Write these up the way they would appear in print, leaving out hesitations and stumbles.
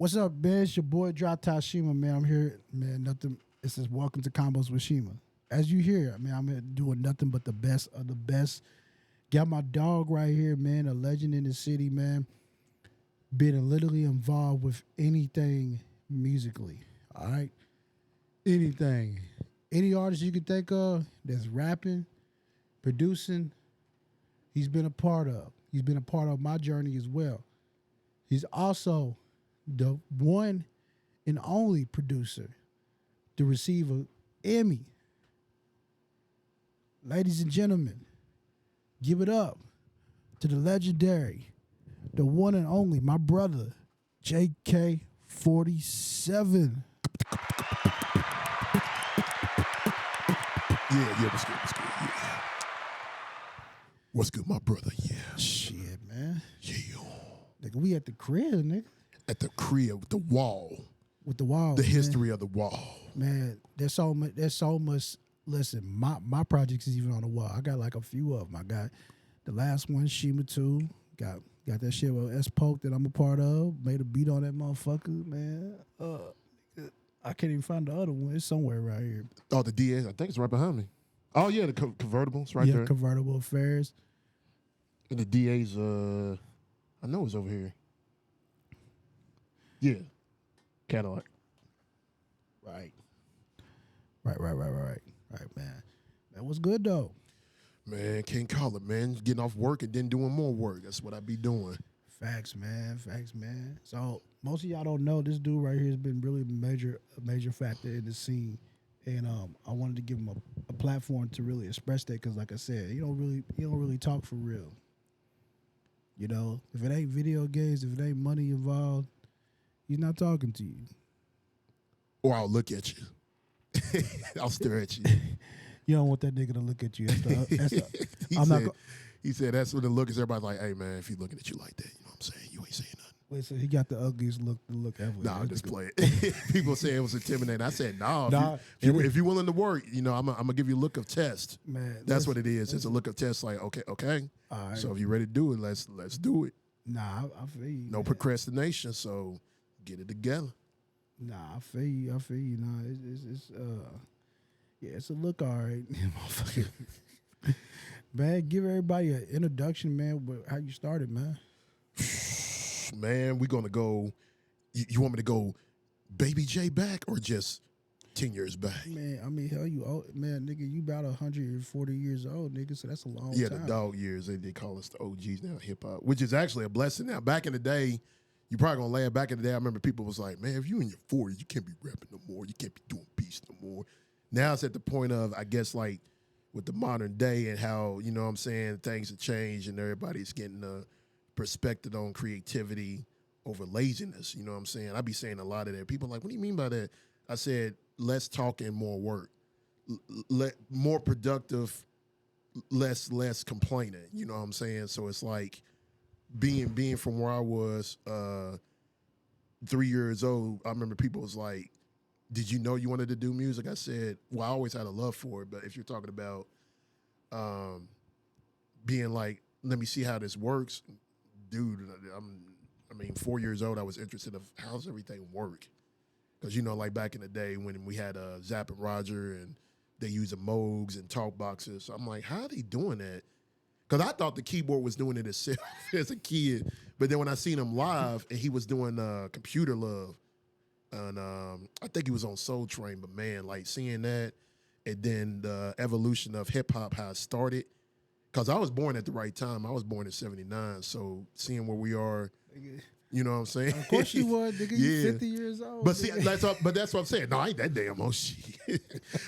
What's up, man? It's your boy JK-47, man. I'm here, man. Nothing. It says welcome to Combos with Shima. As you hear, man, I'm here doing nothing but the best of the best. Got my dog right here, man. A legend in the city, man. Been literally involved with anything musically. All right, anything, any artist you could think of that's rapping, producing. He's been a part of. He's been a part of my journey as well. He's also the one and only producer to receive an Emmy. Ladies and gentlemen, give it up to the legendary, the one and only, my brother, JK-47. Yeah, what's good, yeah. What's good, my brother, yeah. Shit, man. Yeah. Nigga, we at the crib, nigga. At the crib, with the wall. With the wall. The history of the wall. Man, there's so much. Listen, my projects is even on the wall. I got like a few of them. I got the last one, Shima 2. Got that shit with S2EP11 that I'm a part of. Made a beat on that motherfucker, man. I can't even find the other one. It's somewhere right here. Oh, the DA, I think it's right behind me. Oh, yeah, the convertibles right there. Yeah, Convertible Affairs. And the DA's, I know it's over here. Yeah. Cadillac. Right, man. That was good, though. Man, can't call it, man. Getting off work and then doing more work. That's what I be doing. Facts, man. So most of y'all don't know this dude right here has been really a major factor in the scene, and I wanted to give him a platform to really express that because, like I said, he don't really talk for real. You know, if it ain't video games, if it ain't money involved, he's not talking to you. Or I'll look at you. I'll stare at you. You don't want that nigga to look at you. He said that's when the look is. Everybody's like, hey, man, if he looking at you like that, you know what I'm saying? You ain't saying nothing. Wait, so he got the ugliest look ever. Nah, I'm just playing. People say it was intimidating. I said, if you're willing to work, you know, I'm going to give you a look of test. Man, that's what it is. It's a look of test like, okay. All right. So if you're ready to do it, let's do it. Nah, I feel you. No procrastination, so get it together. Nah, I feel you. Nah, it's a look, all right. Man, give everybody an introduction, man, with how you started, man. Man, we're going to go, you want me to go Baby J back or just 10 years back? Man, I mean, hell, you old, man, nigga, you about 140 years old, nigga, so that's a long time. Yeah, the dog years, they call us the OGs now, hip-hop, which is actually a blessing now. Back in the day, you probably going to laugh. Back in the day, I remember people was like, man, if you in your 40s, you can't be rapping no more. You can't be doing beats no more. Now it's at the point of, I guess, like, with the modern day and how, you know what I'm saying, things have changed and everybody's getting a perspective on creativity over laziness. You know what I'm saying? I be saying a lot of that. People are like, what do you mean by that? I said, less talk and more work. More productive, less complaining. You know what I'm saying? So it's like being from where I was 3 years old, I remember people was like, did you know you wanted to do music? I said, well, I always had a love for it, but if you're talking about being like, let me see how this works, dude, 4 years old, I was interested of how's everything work? Because, you know, like back in the day when we had Zapp and Roger and they used Moogs and talk boxes, so I'm like, how are they doing that? Because I thought the keyboard was doing it itself as a kid, but then when I seen him live and he was doing Computer Love, and I think he was on Soul Train, but man, like seeing that, and then the evolution of hip hop, how it started. Because I was born at the right time. I was born in '79, so seeing where we are, you know what I'm saying? Of course you would, nigga. You 50 years old. But see, that's what I'm saying. No, I ain't that damn old shit.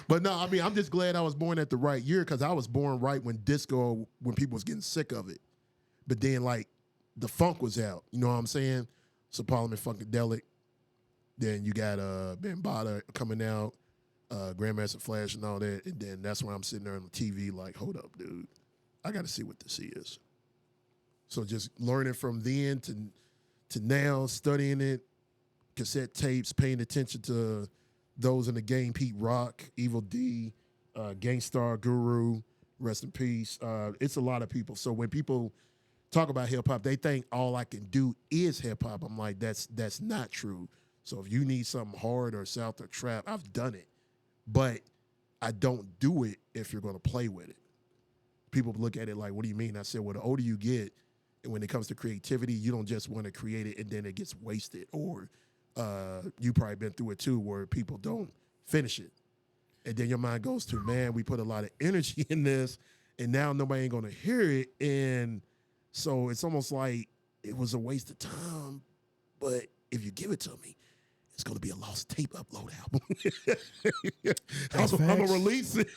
But no, I mean, I'm just glad I was born at the right year because I was born right when disco, when people was getting sick of it. But then, like, the funk was out. You know what I'm saying? So Parliament Funkadelic. Then you got Bambaataa coming out, Grandmaster Flash and all that. And then that's when I'm sitting there on the TV like, hold up, dude. I got to see what this is. So just learning from then to now, studying it, cassette tapes, paying attention to those in the game, Pete Rock, Evil D, Gangstar Guru, rest in peace. It's a lot of people. So when people talk about hip hop, they think all I can do is hip hop. I'm like, that's not true. So if you need something hard or south or trap, I've done it, but I don't do it if you're going to play with it. People look at it like, what do you mean? I said, well, the older you get, and when it comes to creativity, you don't just want to create it and then it gets wasted. Or you probably been through it too, where people don't finish it. And then your mind goes to, man, we put a lot of energy in this, and now nobody ain't going to hear it. And so it's almost like it was a waste of time. But if you give it to me, it's going to be a lost tape upload album. I'm going to release it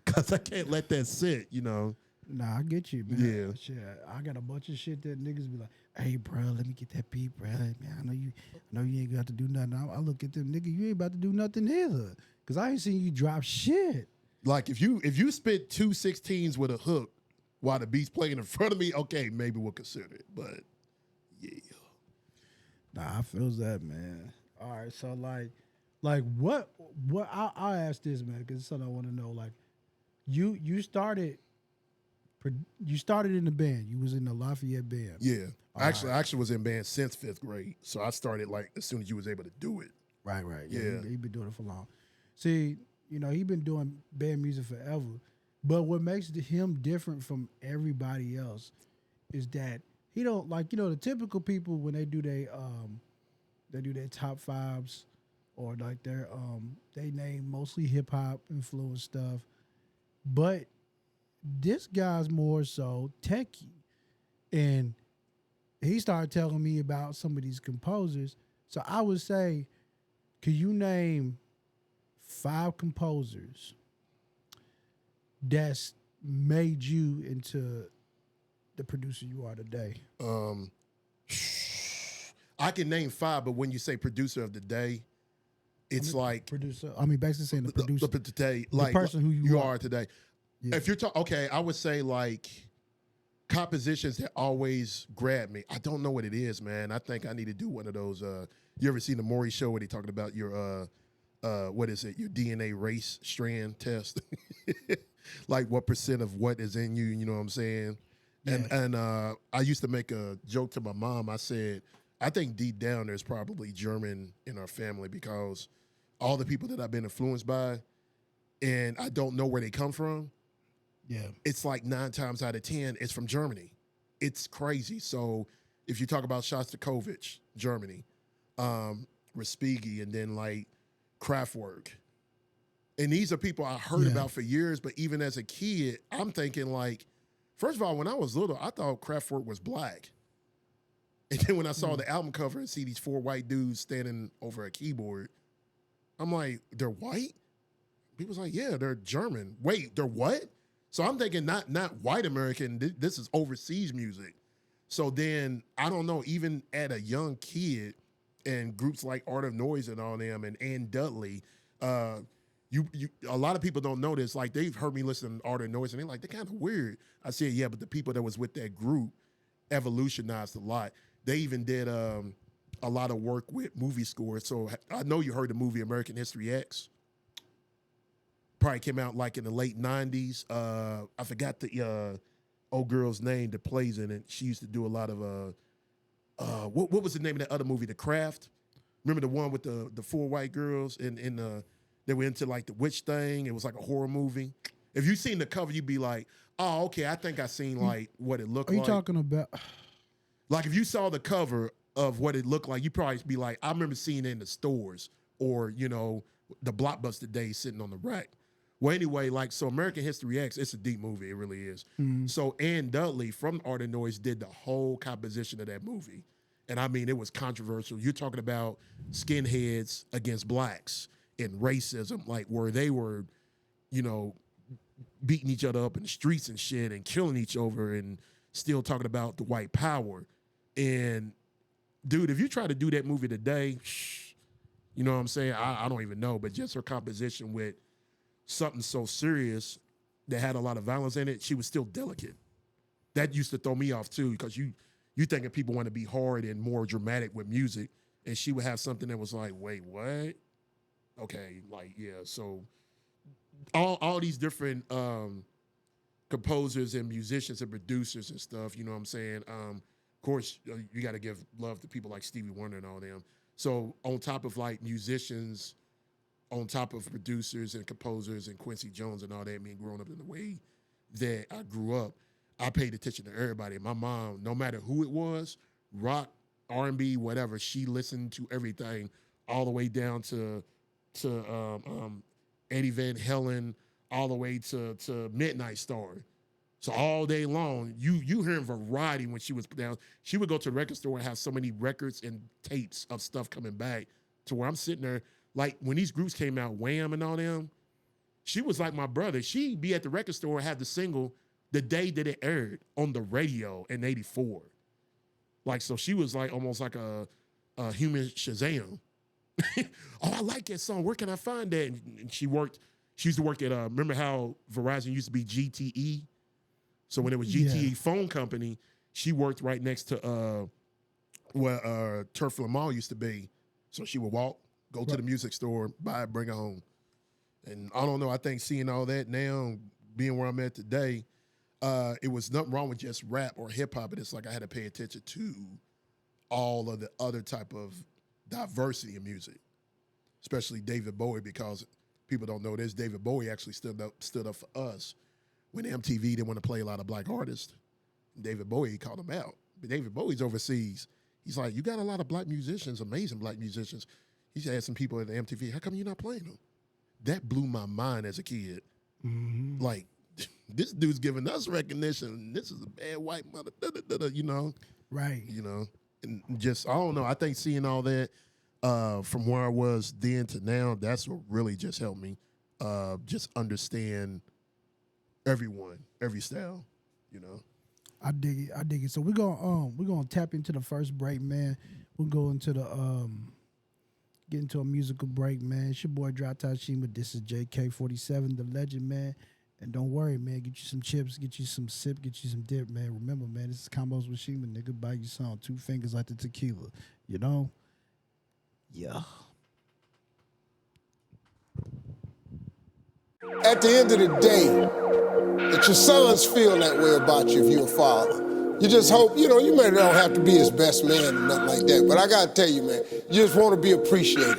because I can't let that sit, you know. Nah, I get you, man. Yeah. Shit, I got a bunch of shit that niggas be like, hey, bro, let me get that beat, bro. Man, I know you ain't got to do nothing. I look at them, nigga, you ain't about to do nothing either. Because I ain't seen you drop shit. Like, if you spit 2 16s with a hook while the beat's playing in front of me, okay, maybe we'll consider it. But, yeah. Nah, I feels that, man. All right, so like what I'll ask this, man, because it's something I want to know. Like, you started in the band. You was in the Lafayette band. Yeah. I actually was in band since 5th grade. So I started like as soon as you was able to do it. Right. Yeah. He been doing it for long. See, you know, he been doing band music forever. But what makes him different from everybody else is that he don't, like, you know, the typical people when they do their top fives or like they name mostly hip hop influenced stuff. But this guy's more so techie. And he started telling me about some of these composers. So I would say, could you name 5 composers that's made you into the producer you are today? I can name 5, but when you say producer of the day, it's like producer. I mean, basically saying the producer, today, the like person who you are today. Yeah. If you're talking, okay, I would say like compositions that always grab me. I don't know what it is, man. I think I need to do one of those. You ever seen the Maury show where they talking about your what is it? Your DNA race strand test, like what percent of what is in you. You know what I'm saying? Yeah. And I used to make a joke to my mom. I said, I think deep down there's probably German in our family because all the people that I've been influenced by, and I don't know where they come from. Yeah. It's like 9 times out of 10, it's from Germany. It's crazy. So if you talk about Shostakovich, Germany, Respighi, and then like Kraftwerk, and these are people I heard about for years, but even as a kid, I'm thinking like, first of all, when I was little, I thought Kraftwerk was black. And then when I saw the album cover and see these 4 white dudes standing over a keyboard, I'm like, they're white? People's like, yeah, they're German. Wait, they're what? So I'm thinking not white American, this is overseas music. So then, I don't know, even at a young kid and groups like Art of Noise and all them and Ann Dudley, a lot of people don't know this. Like, they've heard me listen to Art of Noise and they're like, they're kind of weird. I said, yeah, but the people that was with that group evolutionized a lot. They even did a lot of work with movie scores. So I know you heard the movie American History X. Probably came out like in the late 90s. I forgot the old girl's name that plays in it. She used to do a lot of, what was the name of that other movie, The Craft? Remember the one with the 4 white girls they were into like the witch thing? It was like a horror movie. If you seen the cover, you'd be like, oh, okay, I think I seen like what it looked like. Are you talking about? Like if you saw the cover of what it looked like, you'd probably be like, I remember seeing it in the stores or, you know, the Blockbuster days sitting on the rack. Well, anyway, like, so American History X, it's a deep movie. It really is. Mm-hmm. So Ann Dudley from Art of Noise did the whole composition of that movie. And I mean, it was controversial. You're talking about skinheads against blacks and racism, like where they were, you know, beating each other up in the streets and shit and killing each other and still talking about the white power. And, dude, if you try to do that movie today, you know what I'm saying? I don't even know. But just her composition with something so serious that had a lot of violence in it, she was still delicate. That used to throw me off too, because you thinking people want to be hard and more dramatic with music, and she would have something that was like, wait, what? Okay, like, yeah. So all these different composers and musicians and producers and stuff. You know what I'm saying? Of course, you got to give love to people like Stevie Wonder and all them. So on top of like musicians, on top of producers and composers and Quincy Jones and all that, me growing up in the way that I grew up, I paid attention to everybody. My mom, no matter who it was, rock, R&B, whatever, she listened to everything all the way down to Eddie Van Halen, all the way to Midnight Star. So all day long, you hearing variety when she was down. She would go to the record store and have so many records and tapes of stuff coming back to where I'm sitting there. Like when these groups came out, Wham and all them, she was like my brother. She'd be at the record store and have the single the day that it aired on the radio in '84. Like, so she was like almost like a human Shazam. Oh, I like that song. Where can I find that? And she used to work at, remember how Verizon used to be GTE? So when it was GTE phone company, she worked right next to where Turf Mall used to be. So she would walk, go to the music store, buy it, bring it home. And I don't know, I think seeing all that now, being where I'm at today, it was nothing wrong with just rap or hip hop, but it's like I had to pay attention to all of the other type of diversity in music, especially David Bowie, because people don't know this. David Bowie actually stood up for us when MTV didn't want to play a lot of black artists. David Bowie called him out. But David Bowie's overseas. He's like, you got a lot of black musicians, amazing black musicians. He's asked some people at the MTV, how come you're not playing them? That blew my mind as a kid. Mm-hmm. Like, this dude's giving us recognition. This is a bad white mother, you know? Right. You know? And just, I don't know. I think seeing all that from where I was then to now, that's what really just helped me just understand everyone, every style, you know? I dig it. So we're gonna tap into the first break, man. We'll go into the get into a musical break, man. It's your boy JK-47. This is JK-47, the legend, man. And don't worry, man. Get you some chips, get you some sip, get you some dip, man. Remember, man, this is Combos with Shima, nigga. Buy you some 2 fingers like the tequila, you know? Yeah. At the end of the day, that your sons feel that way about you if you're a father. You just hope, you know, you may not have to be his best man or nothing like that, but I gotta tell you, man, you just want to be appreciated.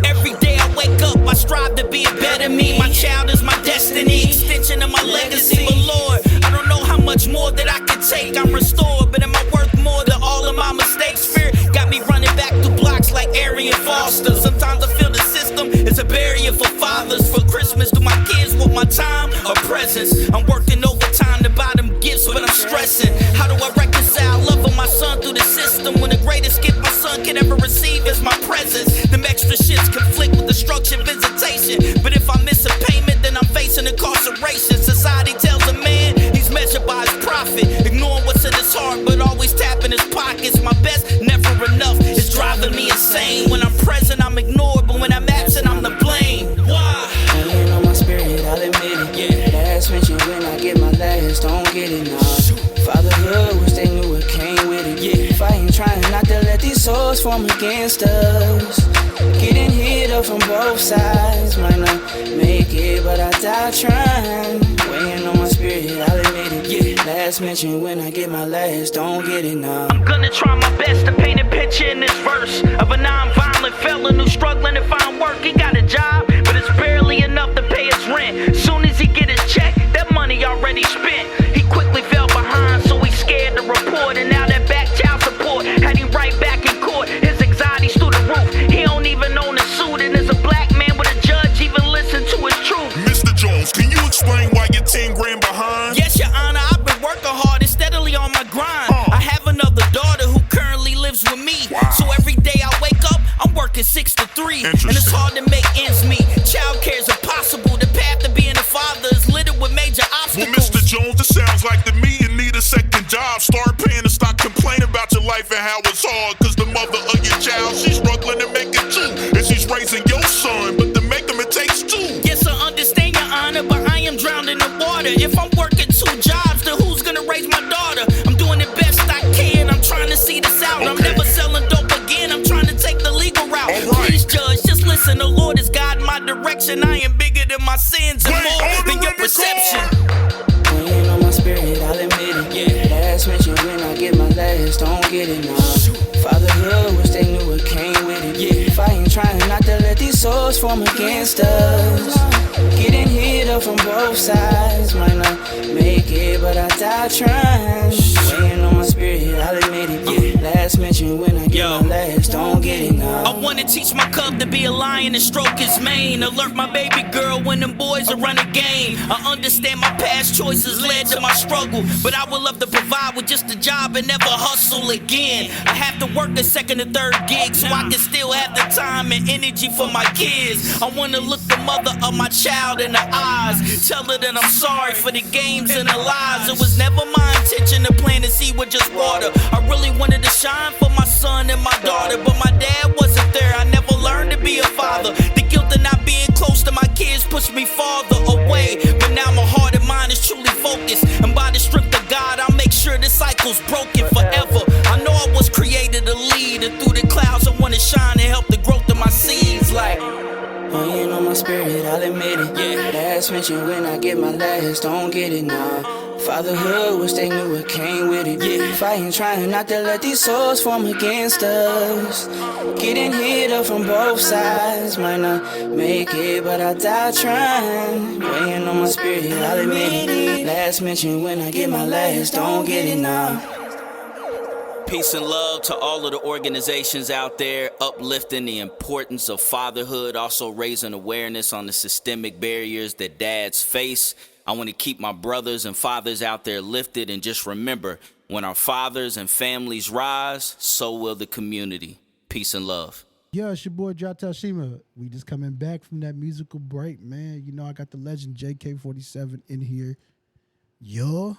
Every day I wake up, I strive to be a better me. My child is my destiny, extension of my legacy. But Lord, I don't know how much more that I can take. I'm restored, but am I worth more than all of my mistakes? Fear got me running back through blocks like Arian Foster. Sometimes I feel the system is a barrier for fathers. For Christmas, do my kids want my time or presents? I'm working overtime to buy them gifts, but I'm stressing. How do I reconcile love of my son through the system when the greatest gift my son can ever receive is my presence? Them extra shifts conflict with the structured visitation. But if I miss a payment, then I'm facing incarceration. Society tells a man he's measured by his profit, ignoring what's in his heart, but always tapping his pockets. My best, never enough, is driving me insane. When I'm present, I'm ignored, but when I'm absent, I'm the blame. Why? Laying on my spirit, I'll admit it. Yeah. Last mention when I get my last, don't get it now. Fatherhood, wish they knew it came with it. Yeah. Fighting, trying not to let these souls form against us. Getting hit up from both sides. Might not make it, but I die trying. Weighing on my spirit, I'll admit it. Yeah. Last mention when I get my last, don't get it now. I'm gonna try my best to paint a picture in this verse of a non-violent felon who's struggling to find work. He got a job, but it's barely enough to pay his rent. Soon as he get his check, that money already spent. He quickly fell behind, so he scared to report. And now that back child support had him right back in court. His anxiety's through the roof. He don't even own a suit, and as a black man with a judge even listen to his truth. Mr. Jones, can you explain why you're 10 grand behind? Yes, Your Honor, I've been working hard and steadily on my grind. I have another daughter who currently lives with me. Wow. So every day I wake up, I'm working 6 to 3. And it's hard to make ends meet. Child care is impossible. The path to being a father is littered with major obstacles. Well, Mr. Jones, it sounds like to me you need a second job. Start paying and stop complaining about your life and how it's hard. Cause the mother of your child, she's struggling to make it too. And she's raising your son, but to make him it takes 2. Yes, I understand, Your Honor, but I am drowned in the water. If I'm working 2 jobs, then who's gonna raise my daughter? I'm doing the best I can, I'm trying to see this out. Okay. I'm never selling dope again, I'm trying to take the legal route. Right. Please, Judge, just listen, the Lord is guiding my direction. I am bigger than my sins and more than your perception. last, don't get it now. Fatherhood, wish they knew it came with it. Yeah, fighting, trying not to let these swords form against us. Getting hit up from both sides, might not make it, but I die trying. Weighing on my spirit, I'll admit it. Yeah, last mention when I get my last, don't get it now. I wanna teach my cub to be a lion and stroke his mane. Alert my baby girl when them boys are running game. I understand my past choices led to my struggle, but I would love to provide with just a job and never hustle again. I have to work a second or third gig so I can still have the time and energy for my kids. I wanna look the mother of my child in the eyes, tell her that I'm sorry for the games and the lies. It was never my intention to plant a seed with just water. I really wanted to shine for my son and my daughter, but my dad wasn't there. I never learned to be a father. The guilt of not being close to my kids pushed me farther away, but now my heart and mind is truly focused, and by the strength of God I'll make sure this cycle's broken forever. I know I was created to lead, and through the clouds I wanna shine and help the growth of my seeds. Like weighing on my spirit, I'll admit it. Yeah, last mention when I get my last, don't get it now. Fatherhood, wish they knew it came with it. Yeah, fighting, trying not to let these swords form against us. Getting hit up from both sides, might not make it, but I die trying. Weighing on my spirit, I'll admit it. Last mention when I get my last, don't get it now. peace and love to all of the organizations out there uplifting the importance of fatherhood, also raising awareness on the systemic barriers that dads face. I want to keep my brothers and fathers out there lifted, and just remember, when our fathers and families rise, so will the community. Peace and love. Yeah, it's your boy JK-47. We just coming back from that musical break, man. You know, I got the legend JK-47 in here. Yeah.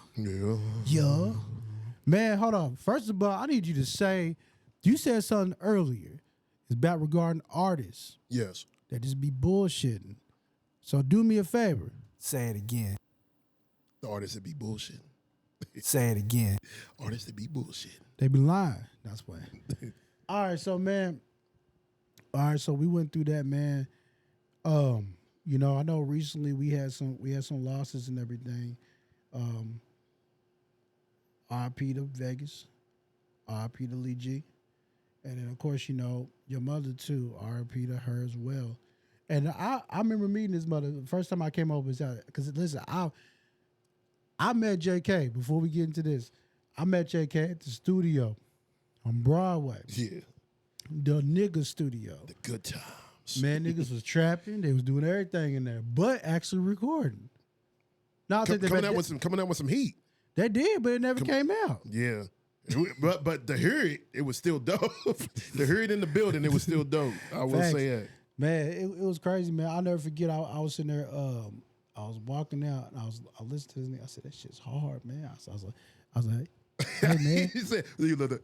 Man, hold on. First of all, I need you to say, you said something earlier. It's about regarding artists. Yes. That just be bullshitting. So do me a favor. Say it again. The artists that be bullshitting. Say it again. Artists that be bullshitting. They be lying. That's why. All right, so man. All right, so we went through that, man. You know, I know recently we had some losses and everything. RIP to Vegas, RIP to Lee G, and then of course, you know, your mother too, RIP to her as well. And I remember meeting his mother the first time I came over, because listen, I met JK before we get into this. I met JK at the studio on Broadway. Yeah. The nigga studio. The good times. Man, niggas was trapping. They was doing everything in there, but actually recording. Now I think coming out with some heat. They did, but it never came out. Yeah. But to hear it, it was still dope. To hear it in the building, it was still dope. I will say that. Man, it was crazy, man. I'll never forget. I was sitting there. I was walking out, and I listened to his name. I said, "That shit's hard, man." I was like, "Hey, man." He said, "You look at."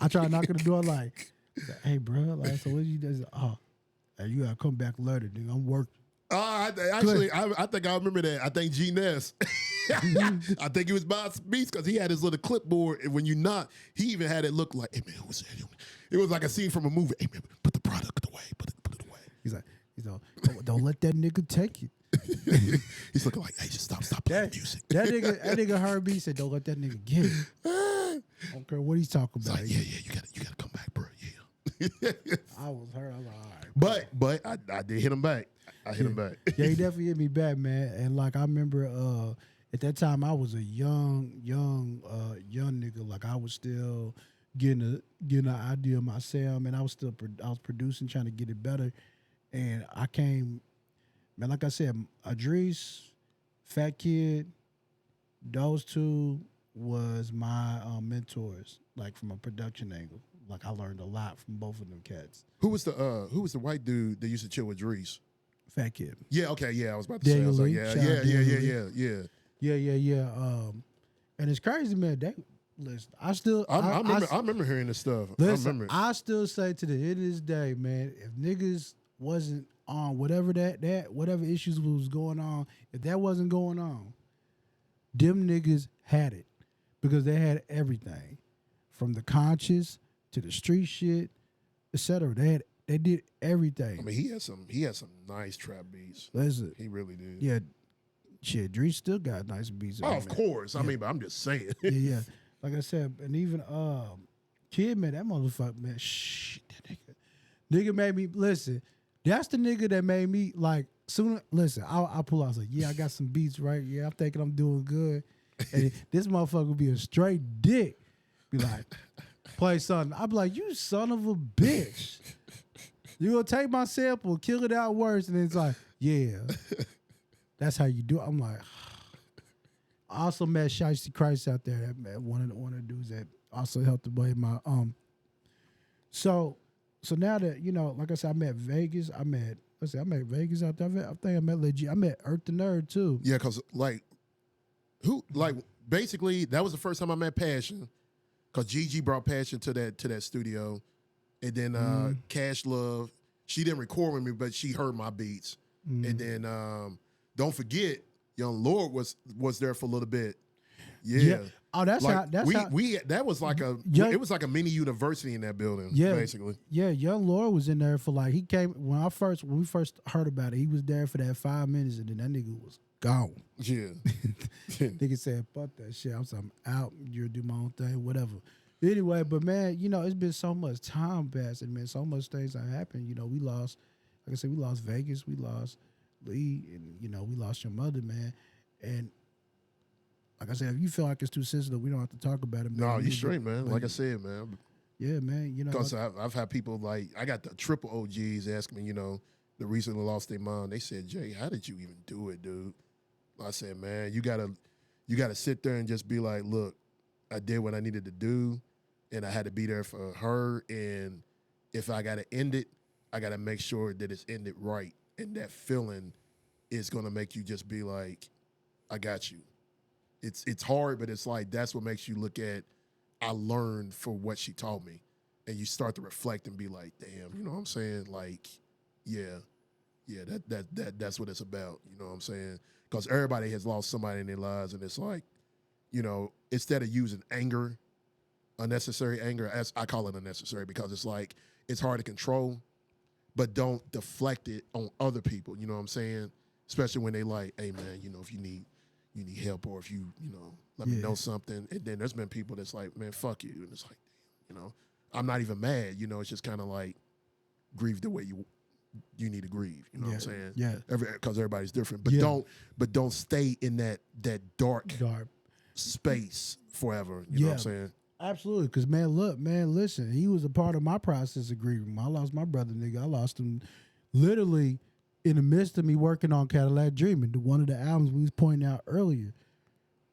I tried knocking the door like, "Hey, bro." Like, so what you do? Oh, hey, you gotta come back later, dude. I'm working. I think I remember that. I think G Ness. I think it was Boss Beats, because he had his little clipboard, and when you knock, he even had it look like, "Hey man, who's that?" It was like a scene from a movie. "Hey man, put the product away. Put it away." He's like, don't let that nigga take it. He's looking like, "Hey, just stop playing music." That nigga heard me, said, "Don't let that nigga get it." I don't care what he's talking about. Like, yeah, you gotta come back, bro. Yeah. I was hurt. I was like, all right. But I did hit him back. I hit him back. Yeah, he definitely hit me back, man. And like I remember at that time I was a young nigga. Like I was still getting an idea of my sound, man. I was producing, trying to get it better. And I came, man, like I said, Idris, Fat Kid, those two was my mentors, like from a production angle. Like I learned a lot from both of them cats. Who was the white dude that used to chill with Idris? Fat Kid. Yeah, okay, yeah, I was about to say. I was like, yeah. And it's crazy, man. Listen, I remember hearing this stuff. Listen, I still say to the end of this day, man, if niggas wasn't on whatever whatever issues was going on, if that wasn't going on, them niggas had it, because they had everything, from the conscious to the street shit, etc. They did everything. I mean, he had some nice trap beats. Listen, he really did. Yeah, shit, Dre still got nice beats. Oh, of course. Yeah. I mean, but I'm just saying. yeah. like I said, and even Kid, man, that motherfucker, man, shit, that nigga made me listen. That's the nigga that made me like soon. Listen, I pull out, I was like, yeah, I got some beats, right? Yeah, I'm thinking I'm doing good, and this motherfucker would be a straight dick. Be like, play something. I'd be like, you son of a bitch. You gonna take my sample, kill it out worse, and it's like, yeah, that's how you do it. I'm like, I also met Shiesty Christ out there. That man, one of the dudes that also helped to play my So now that like I said, I met Vegas. I met Vegas out there. I think I met legit. I met Earth the Nerd too. Yeah, cause basically that was the first time I met Passion. Cause Gigi brought Passion to that studio. And then Cash Love, she didn't record with me, but she heard my beats. And then don't forget, Young Lord was there for a little bit. Yeah. Oh, that's like, how. That's how. That was like it was like a mini university in that building. Yeah, basically. Yeah, Young Lord was in there for like he came when we first heard about it. He was there for that 5 minutes, and then that nigga was gone. Yeah. Nigga said, "Fuck that shit. I'm out. You'll do my own thing, whatever." Anyway, but man, it's been so much time passing, man. So much things that happened. We lost, like I said, we lost Vegas, we lost Lee, and we lost your mother, man. And like I said, if you feel like it's too sensitive, we don't have to talk about it. Man. No, you straight, man. Like I said, man. Yeah, man. Because I've had people like I got the triple OGs ask me, the recently lost their mom. They said, Jay, how did you even do it, dude? I said, man, you gotta sit there and just be like, look, I did what I needed to do. And I had to be there for her. And if I got to end it, I got to make sure that it's ended right. And that feeling is going to make you just be like, I got you. It's hard, but it's like that's what makes you look at, I learned for what she taught me. And you start to reflect and be like, damn, you know what I'm saying? Like, yeah, that's what it's about. You know what I'm saying? Because everybody has lost somebody in their lives. And it's like, instead of using anger, unnecessary anger, as I call it unnecessary, because it's like it's hard to control, but don't deflect it on other people. You know what I'm saying? Especially when they like, hey man, if you need help, or if you let me know something. And then there's been people that's like, man, fuck you, and it's like, I'm not even mad. It's just kind of like grieve the way you need to grieve. You know what I'm saying? Yeah. Because everybody's different, but don't stay in that dark space forever. You know what I'm saying? Absolutely, because listen, he was a part of my process of grieving. I lost my brother, nigga. I lost him literally in the midst of me working on Cadillac Dreaming, one of the albums we was pointing out earlier.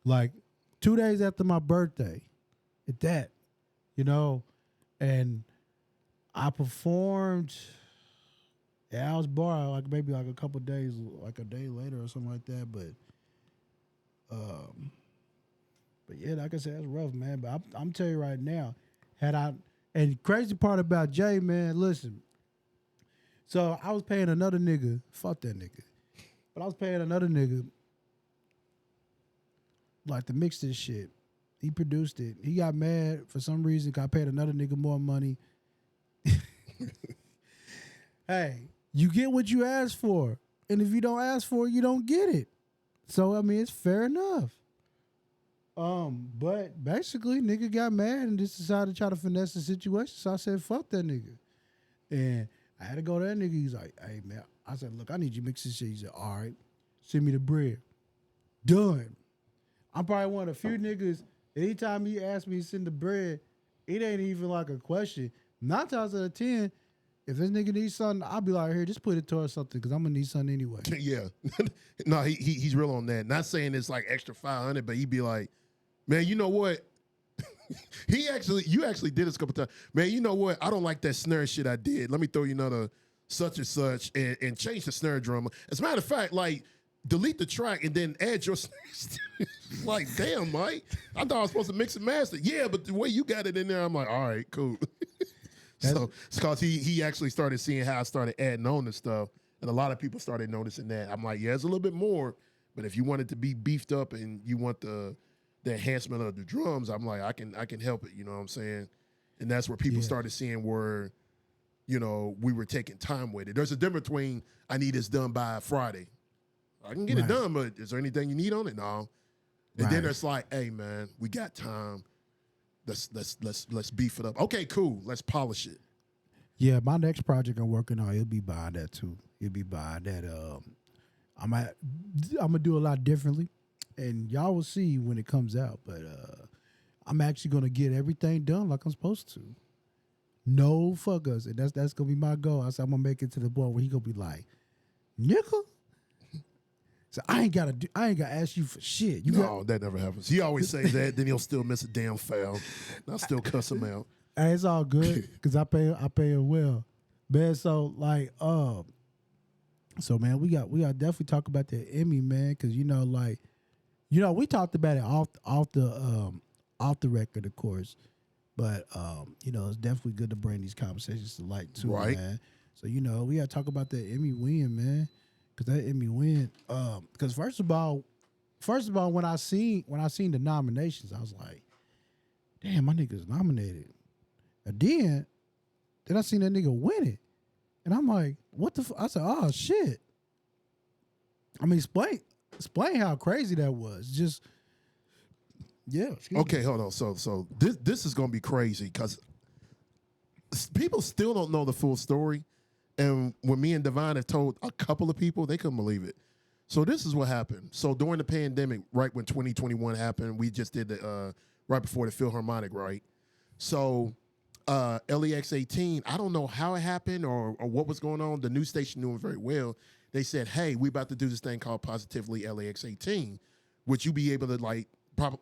Like 2 days after my birthday, at that, and I performed at Al's Bar like maybe like a couple days, like a day later or something like that. But yeah, like I said, that's rough, man. But I'm telling you right now, and crazy part about Jay, man, listen. So I was paying another nigga, fuck that nigga, but I was paying another nigga like to mix this shit. He produced it. He got mad for some reason. I paid another nigga more money. Hey, you get what you ask for, and if you don't ask for it, you don't get it. So I mean, it's fair enough. But basically, nigga got mad and just decided to try to finesse the situation. So I said, fuck that nigga. And I had to go to that nigga. He's like, hey, man. I said, look, I need you to mix this shit. He said, all right, send me the bread. Done. I'm probably one of the few niggas, anytime he asks me to send the bread, it ain't even like a question. 9 times out of 10, if this nigga needs something, I'll be like, here, just put it towards something because I'm going to need something anyway. Yeah. No, he's real on that. Not saying it's like extra 500, but he'd be like, man, you know what? You actually did this a couple times. Man, you know what? I don't like that snare shit I did. Let me throw you another such and such and change the snare drum. As a matter of fact, like, delete the track and then add your snares. Like, damn, Mike. I thought I was supposed to mix and master. Yeah, but the way you got it in there, I'm like, all right, cool. So it's because he actually started seeing how I started adding on this stuff. And a lot of people started noticing that. I'm like, yeah, it's a little bit more. But if you want it to be beefed up and you want the enhancement of the drums, I'm like, I can help it, you know what I'm saying? And that's where people started seeing where, we were taking time with it. There's a difference between I need this done by Friday. I can get it done, but is there anything you need on it? No. And then it's like, hey, man, we got time. Let's beef it up. Okay, cool. Let's polish it. Yeah, my next project I'm working on, it'll be behind that too. It'll be behind that. I'm gonna do a lot differently, and y'all will see when it comes out. But I'm actually gonna get everything done like I'm supposed to. No fuck us, and that's gonna be my goal. I said I'm gonna make it to the point where he gonna be like, "Nigga." So I ain't gotta ask you for shit. That never happens. He always says that, then he'll still miss a damn foul. I'll still cuss him out. Hey, it's all good because I pay him well, man. So like, so man, we got definitely talk about the Emmy, man, because we talked about it off the record, of course, but it's definitely good to bring these conversations to light too, right, man. So we got to talk about the Emmy win, man, because that Emmy win, because first of all, when I seen the nominations, I was like, damn, my nigga's nominated. And then I seen that nigga win it. And I'm like, what the I said, oh shit. I mean, explain how crazy that was. Just okay, hold on. So this is gonna be crazy because people still don't know the full story. And when me and Devine have told a couple of people, they couldn't believe it. So this is what happened. So during the pandemic, right when 2021 happened, we just did the right before the Philharmonic, right? So LEX 18, I don't know how it happened or what was going on. The news station knew it very well. They said, hey, we about to do this thing called Positively LEX 18. Would you be able to like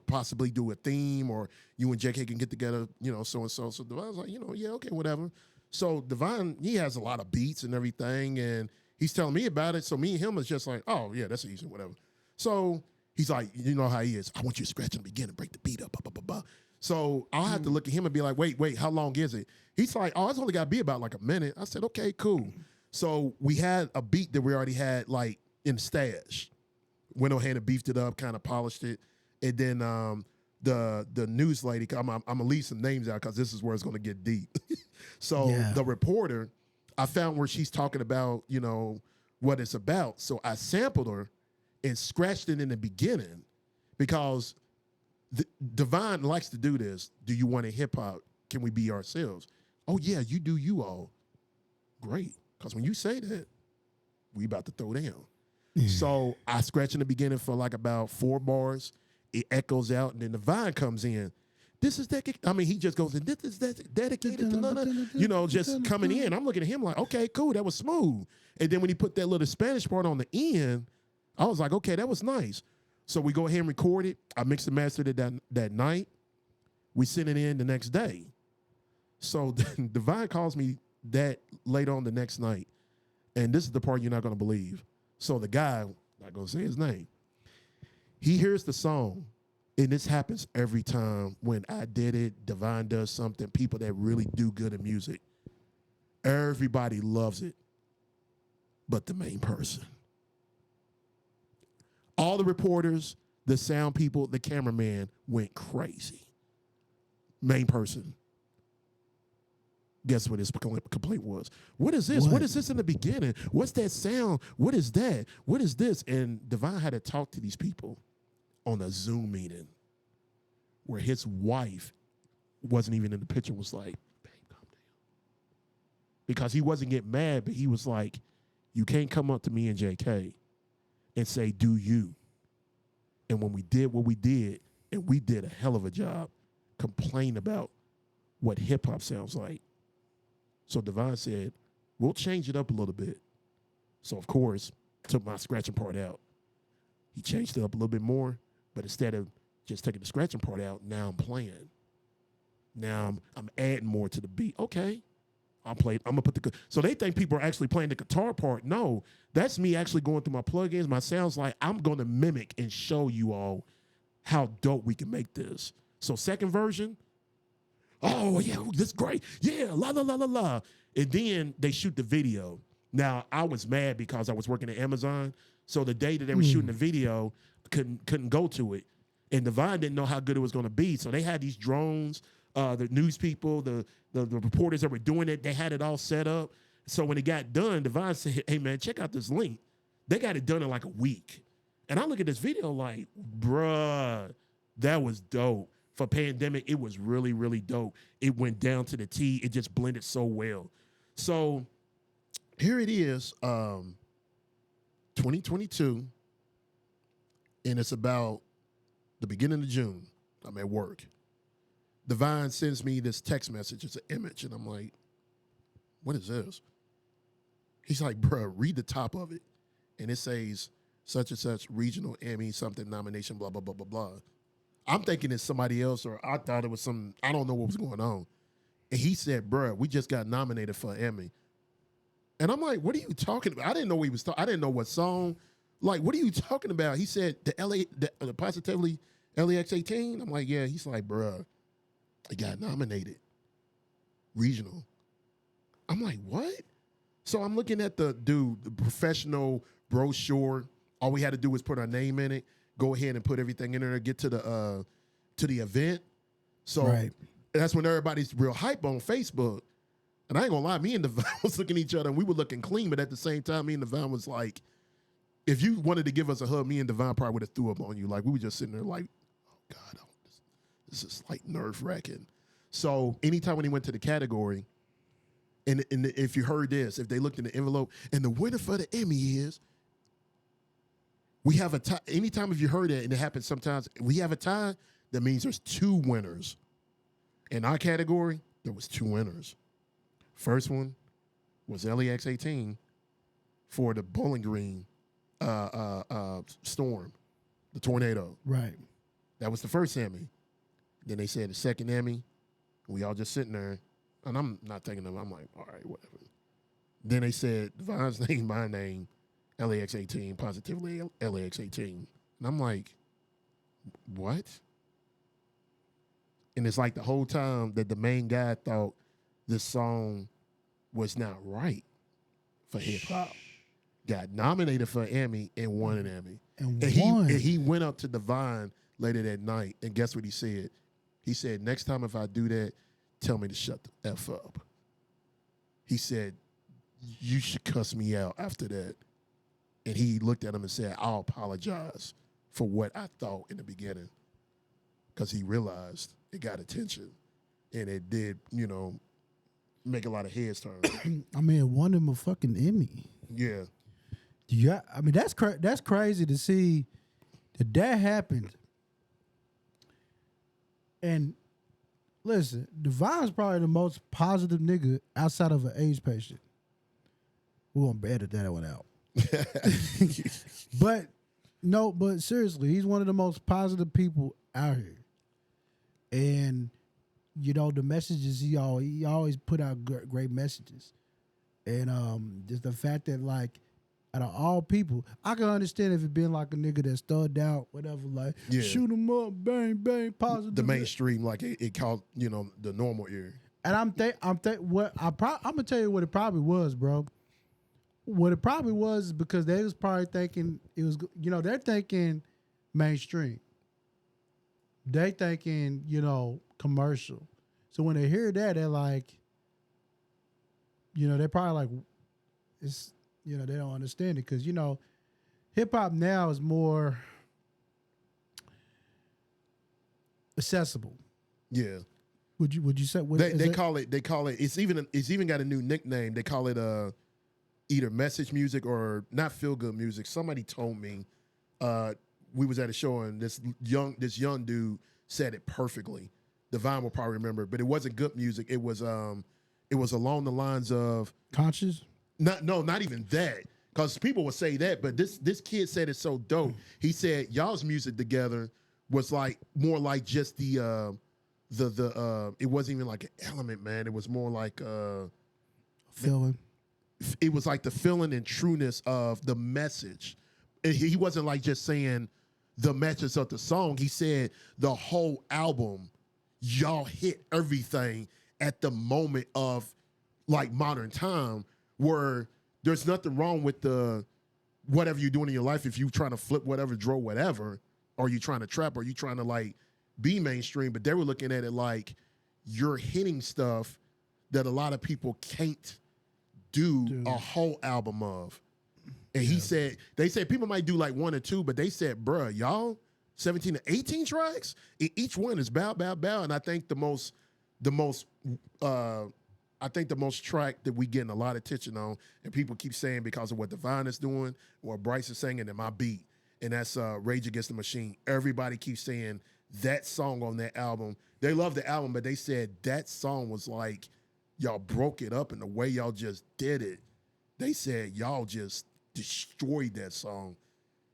possibly do a theme, or you and JK can get together, so and so. So Devine was like, yeah, okay, whatever. So Devine, he has a lot of beats and everything, and he's telling me about it. So me and him is just like, oh yeah, that's easy, whatever. So he's like, you know how he is. I want you to scratch in the beginning, break the beat up, blah, blah, blah, blah. So I'll have to look at him and be like, wait, how long is it? He's like, oh, it's only got to be about like a minute. I said, okay, cool. So we had a beat that we already had like in the stash. Went ahead and beefed it up, kind of polished it. And then the news lady, I'm going to leave some names out because this is where it's going to get deep. So the reporter, I found where she's talking about, what it's about. So I sampled her and scratched it in the beginning because Devine likes to do this. Do you want a hip hop? Can we be ourselves? Oh yeah, you do you all. Great. Because when you say that, we about to throw down. So I scratch in the beginning for like about 4 bars. It echoes out, and then Devine comes in. This is dedicated. I mean, he just goes, this is dedicated to just coming in. I'm looking at him like, okay, cool, that was smooth. And then when he put that little Spanish part on the end, I was like, okay, that was nice. So we go ahead and record it. I mixed and mastered it that night. We sent it in the next day. So Devine calls me that late on the next night. And this is the part you're not going to believe. So the guy, I'm not going to say his name, he hears the song. And this happens every time when I did it, Devine does something, people that really do good at music. Everybody loves it, but the main person. All the reporters, the sound people, the cameraman went crazy. Main person. Guess what his complaint was? What is this? What is this in the beginning? What's that sound? What is that? What is this? And Devine had to talk to these people on a Zoom meeting where his wife wasn't even in the picture, was like, babe, calm down. Because he wasn't getting mad, but he was like, you can't come up to me and JK and say, do you? And when we did what we did, and we did a hell of a job, complain about what hip-hop sounds like. So Devine said, we'll change it up a little bit. So, of course, took my scratching part out. He changed it up a little bit more, but instead of just taking the scratching part out, now I'm playing. Now I'm adding more to the beat. Okay, I'm gonna put the. So they think people are actually playing the guitar part. No, that's me actually going through my plugins, my sounds. Like I'm gonna mimic and show you all how dope we can make this. So second version. Oh yeah, this is great. Yeah, la la la la la. And then they shoot the video. Now I was mad because I was working at Amazon. So the day that they were shooting the video, couldn't go to it. And Devine didn't know how good it was going to be. So they had these drones, the news people, the reporters that were doing it, they had it all set up. So when it got done, Devine said, hey, man, check out this link. They got it done in like a week. And I look at this video like, bruh, that was dope. for pandemic, it was really, really dope. It went down to the T. It just blended so well. So here it is, 2022, and it's about the beginning of June. I'm at work. Devine sends me this text message. It's an image, and I'm like, what is this? He's like, bro, read the top of it. And it says, such and such regional Emmy something nomination, blah, blah, blah, blah, blah. I'm thinking it's somebody else, or I thought it was I don't know what was going on. And he said, bro, we just got nominated for an Emmy. And I'm like, what are you talking about? I didn't know what he was talking. I didn't know what song. Like, what are you talking about? He said, the Positively LEX18. I'm like, yeah. He's like, bro, I got nominated. Regional. I'm like, what? So I'm looking at the professional brochure. All we had to do was put our name in it, go ahead and put everything in there, get to the event. So that's when everybody's real hype on Facebook. And I ain't gonna lie, me and Devine was looking at each other and we were looking clean, but at the same time, me and Devine was like, if you wanted to give us a hug, me and Devine probably would have threw up on you. Like, we were just sitting there like, oh God, this is like nerve-wracking. So anytime when he went to the category, and if you heard this, if they looked in the envelope, and the winner for the Emmy is, we have a tie. Anytime if you heard that, and it happens sometimes, we have a tie, that means there's two winners. In our category, there was two winners. First one was LEX18 for the Bowling Green storm, the tornado. Right. That was the first Emmy. Then they said the second Emmy. We all just sitting there, and I'm not thinking of it. I'm like, all right, whatever. Then they said Devine's name, my name, LEX18, Positively LEX18. And I'm like, what? And it's like the whole time that the main guy thought this song was not right for hip hop. Got nominated for an Emmy and won an Emmy. And won. He went up to Devine later that night, and guess what he said? He said, next time if I do that, tell me to shut the F up. He said, you should cuss me out after that. And he looked at him and said, I'll apologize for what I thought in the beginning. Because he realized it got attention. And it did, make a lot of heads turn. I mean, it won him a fucking Emmy. Yeah. Yeah, I mean, that's crazy to see that happened. And listen, Devine's probably the most positive nigga outside of an AIDS patient. We won't edit that one out. But seriously, he's one of the most positive people out here. And the messages he always put out great messages. And just the fact that, like, out of all people, I can understand if it been like a nigga that stunned out, whatever, like, shoot him up, bang, bang, positive. The mainstream, like it called, the normal ear. And I'm gonna tell you what it probably was, bro. What it probably was is because they was probably thinking it was, they're thinking mainstream. They thinking, commercial. So when they hear that, they're like, they're probably like, it's, they don't understand it because, hip hop now is more accessible. Yeah. Would you say they call it it's even got a new nickname. They call it either message music or not feel good music. Somebody told me we was at a show and this young dude said it perfectly. Devine will probably remember, but it wasn't good music. It was along the lines of conscious. Not even that. Because people would say that, but this kid said it's so dope. He said y'all's music together was like more like just the it wasn't even like an element, man. It was more like feeling. It was like the feeling and trueness of the message. He wasn't like just saying the message of the song. He said the whole album, y'all hit everything at the moment of like modern time, where there's nothing wrong with the whatever you're doing in your life. If you're trying to flip whatever, draw whatever, or you trying to trap, or you trying to like be mainstream, but they were looking at it like you're hitting stuff that a lot of people can't do a whole album of. And they said people might do like one or two, but they said, bruh, y'all 17 to 18 tracks. Each one is bow, bow, bow. And I think the most track that we getting a lot of attention on, and people keep saying because of what Devine is doing, or Bryce is singing, and my beat, and that's Rage Against the Machine. Everybody keeps saying that song on that album. They love the album, but they said that song was like, y'all broke it up, and the way y'all just did it, they said y'all just destroyed that song.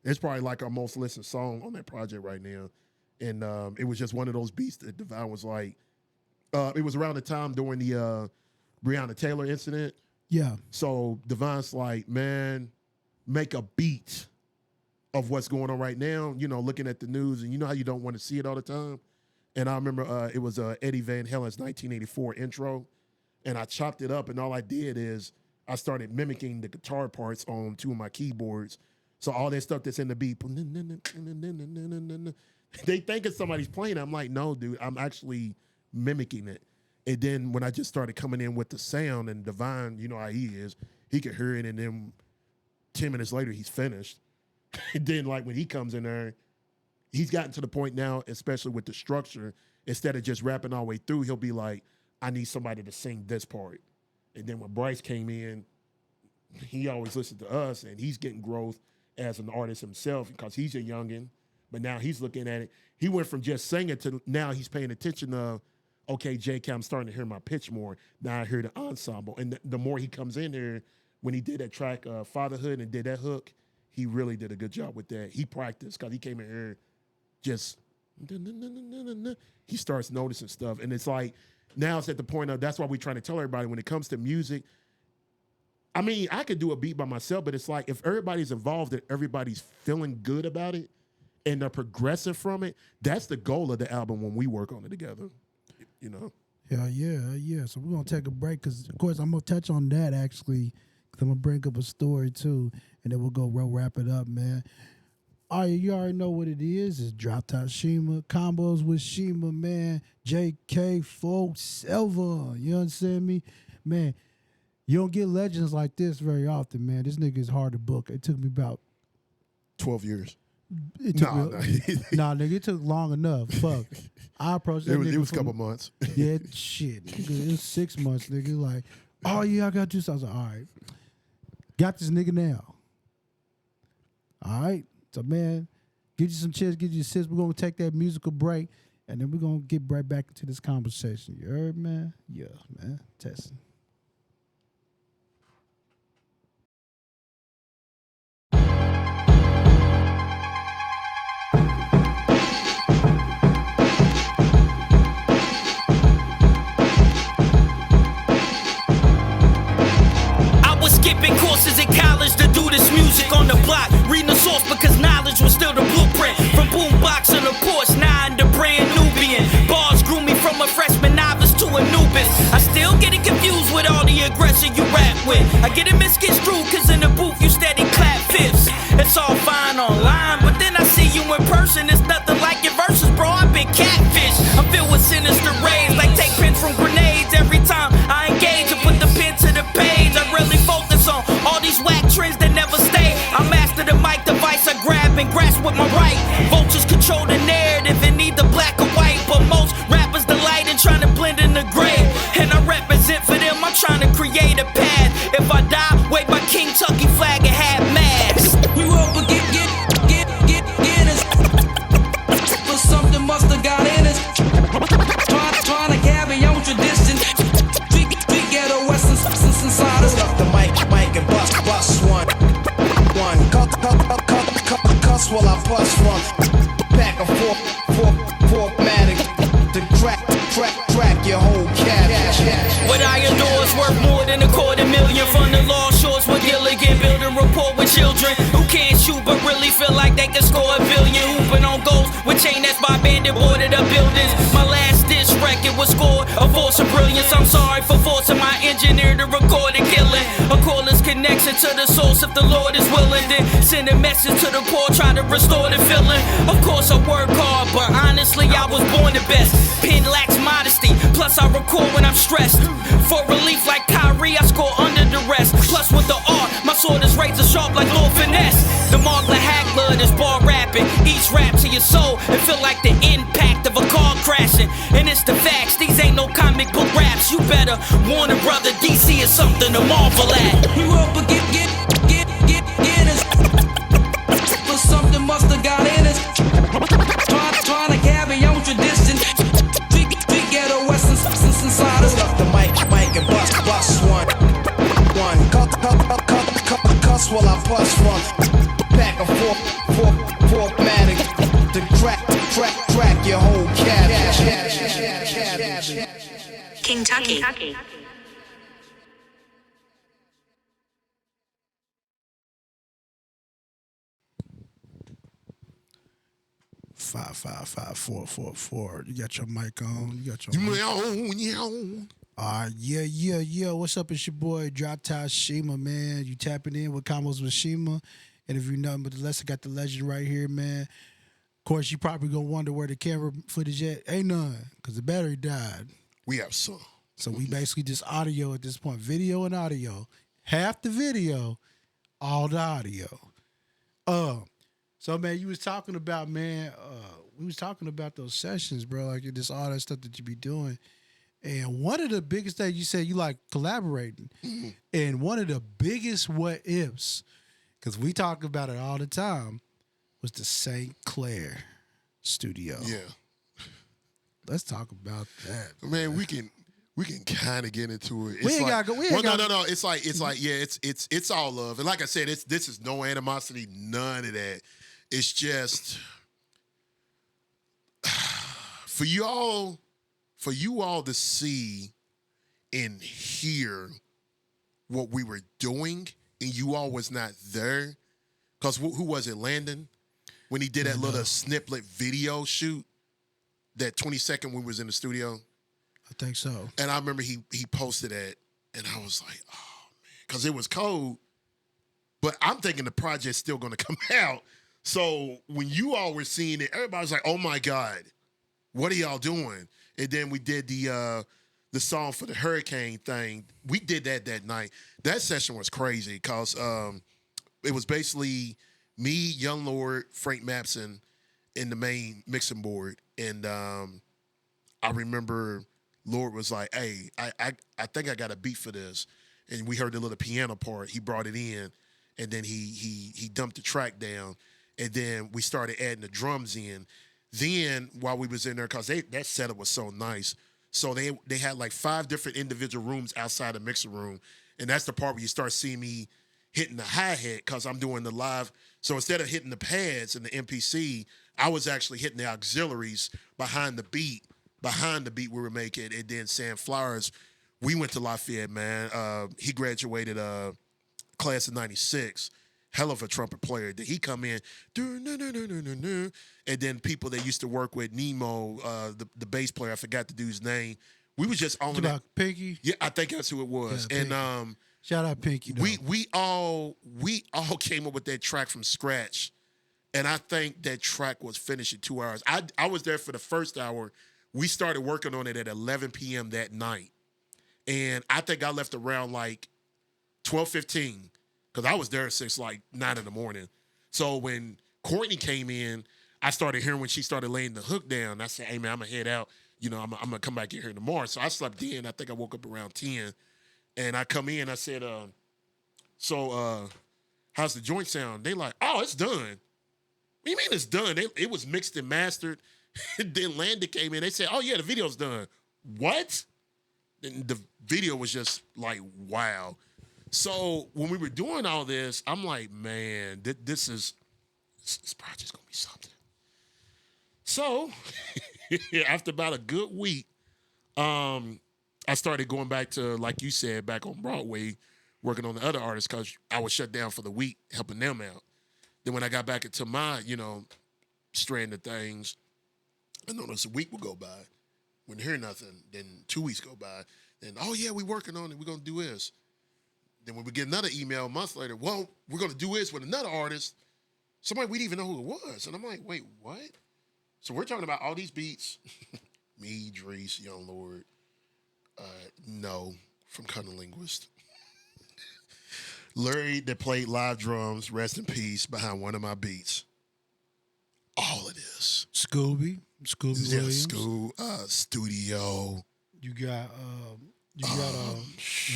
It's probably like our most listened song on that project right now. And it was just one of those beats that Devine was like, it was around the time during the Breonna Taylor incident. Yeah. So Devine's like, man, make a beat of what's going on right now, you know, looking at the news, and you know how you don't want to see it all the time. And I remember it was Eddie Van Halen's 1984 intro, and I chopped it up, and all I did is I started mimicking the guitar parts on two of my keyboards. So all that stuff that's in the beat, they think it's somebody's playing. I'm like, no, dude, I'm actually mimicking it. And then when I just started coming in with the sound, and Devine, you know how he is, he could hear it, and then 10 minutes later, he's finished. And then, like, when he comes in there, he's gotten to the point now, especially with the structure, instead of just rapping all the way through, he'll be like, I need somebody to sing this part. And then when Bryce came in, he always listened to us, and he's getting growth as an artist himself because he's a youngin', but now he's looking at it. He went from just singing to now he's paying attention to, okay, JK, I'm starting to hear my pitch more. Now I hear the ensemble. And the more he comes in there, when he did that track, Fatherhood, and did that hook, he really did a good job with that. He practiced because he came in here just, he starts noticing stuff. And it's like, now it's at the point of, that's why we're trying to tell everybody when it comes to music, I mean, I could do a beat by myself, but it's like if everybody's involved and everybody's feeling good about it and they're progressive from it, that's the goal of the album when we work on it together, you know? Yeah. So we're going to take a break because, of course, I'm going to touch on that, actually, because I'm going to bring up a story, too, and then we'll go wrap it up, man. All right, you already know what it is. It's Drop Top Shima, Combos with Shima, man. JK-47, you understand me? Man, you don't get legends like this very often, man. This nigga is hard to book. It took me about 12 years. Nah, nigga, it took long enough. Fuck. I approached that nigga. It was a couple months. Yeah, shit. Nigga, it was 6 months, nigga. Like, oh, yeah, I got you. So I was like, all right. Got this nigga now. All right. So, man, get you some chairs, get you sips. We're going to take that musical break, and then we're going to get right back into this conversation. You heard, man? Yeah, man. Testing. Skipping courses in college to do this music on the block. Reading the source because knowledge was still the blueprint. From boombox on the porch, now I'm the brand Nubian. Bars grew me from a freshman novice to a newbie. I still getting confused with all the aggression you rap with. I get it misconstrued cause in the booth you steady clap fifths. It's all fine online, but then I see you in person. It's nothing like your verses, bro. I've been catfish. I'm filled with sinister rays, like take pins from grenades. Every time I engage and put the pen to the page, I really focus on all these whack trends that never stay. I master the mic device, I grab and grasp with my right. Vultures control the narrative and either black or white, but most rappers delight in trying to blend in the gray. And I represent for them, I'm trying to create a path. If I die, wave my King Tucky flag and have mags. We will get it. But something must have got in us. Trying to carry on tradition. We ghetto western substance inside us. Up the mic and bust one. Cuss while I bust one. Back and formatic. To crack your whole cabbage. What I adore is worth more than $250,000 from the lost shores with Gilligan, building rapport with children who can't shoot but really feel like they can score $1 billion. Hooping on goals with chain that's by bandit boarded up buildings. My last dish record was scored a force of brilliance. I'm sorry for forcing my engineer to record a killing. A caller's connection to the source if the Lord is willing. Then send a message to the poor, try to restore the feeling. Of course I work hard, but honestly I was born the best. Pen lacks modesty, plus I record when I'm stressed. For relief like Kyrie, I score under the rest. Plus with the art, my sword is razor sharp like Lord Finesse. The Margla Hagler is bar rapping. Each rap to your soul, it feel like the impact of a car crashing. And it's the facts, these ain't no comic book raps. You better warn a brother, DC is something to marvel at. We roll but get us. But something must have got in us. Trying to carry on tradition. We get a western substance inside us. Hold up the mic and bust one. Cuss while I bust one. Back and formatic. To crack your whole cabbage. Kentucky. 555-444. You got your mic on. You got your mic. Yeah. What's up? It's your boy JK-47, man. You tapping in with Combos with Shima. And if you're nothing but the lesson, got the legend right here, man. Of course, you probably gonna wonder where the camera footage at. Ain't none, because the battery died. We have some. So we basically just audio at this point. Video and audio. Half the video, all the audio. So man, you was talking about, man, we was talking about those sessions, bro, like just all that stuff that you be doing. And one of the biggest things you said, you like collaborating. Mm-hmm. And one of the biggest what ifs, because we talk about it all the time, was the St. Clair studio. Yeah. Let's talk about that. Man, we can kind of get into it. It's We ain't gotta go. No. It's like yeah, it's all love. And like I said, this is no animosity, none of that. It's just for you all to see and hear what we were doing, and you all was not there. Because who was it, Landon? When he did that little snippet video shoot, that 20-second when we was in the studio? I think so. And I remember he posted that, and I was like, oh, man. Because it was cold, but I'm thinking the project's still going to come out. So when you all were seeing it, everybody was like, oh, my God, what are y'all doing? And then we did the song for the hurricane thing. We did that night. That session was crazy because it was basically me, Young Lord, Frank Mapson in the main mixing board. And I remember Lord was like, hey, I think I got a beat for this. And we heard the little piano part. He brought it in, and then he dumped the track down. And then we started adding the drums in. Then while we was in there, because that setup was so nice, so they had like 5 different individual rooms outside the mixer room. And that's the part where you start seeing me hitting the hi-hat because I'm doing the live. So instead of hitting the pads and the MPC, I was actually hitting the auxiliaries behind the beat we were making. And then Sam Flowers, we went to Lafayette, man. He graduated class of 96. Hell of a trumpet player. Did he come in? And then people that used to work with Nemo, the bass player, I forgot the dude's name. We was just on that. Pinky? Yeah, I think that's who it was. Yeah, and shout out Pinky. Though. We all came up with that track from scratch. And I think that track was finished in 2 hours. I was there for the first hour. We started working on it at 11 p.m. that night. And I think I left around like 12:15 because I was there since like 9 in the morning. So when Courtney came in, I started hearing when she started laying the hook down. I said, hey, man, I'm going to head out. You know, I'm going to come back in here tomorrow. So I slept in. I think I woke up around 10. And I come in. I said, so how's the joint sound? They like, oh, it's done. What do you mean it's done? It was mixed and mastered. Then Landon came in. They said, oh, yeah, the video's done. What? And the video was just like, wow. So when we were doing all this, I'm like, man, this project's going to be something. So after about a good week, I started going back to, like you said, back on Broadway, working on the other artists because I was shut down for the week, helping them out. Then when I got back into my, strand of things, I noticed a week would go by. Wouldn't hear nothing. Then 2 weeks go by. Then, oh, yeah, we working on it. We're going to do this. Then when we get another email a month later, well, we're going to do this with another artist. Somebody we didn't even know who it was. And I'm like, wait, what? So we're talking about all these beats. Me, Drees, Young Lord. No, from Cunning Linguist. Larry that played live drums, rest in peace, behind one of my beats. All of this. Scooby Williams. Studio. You got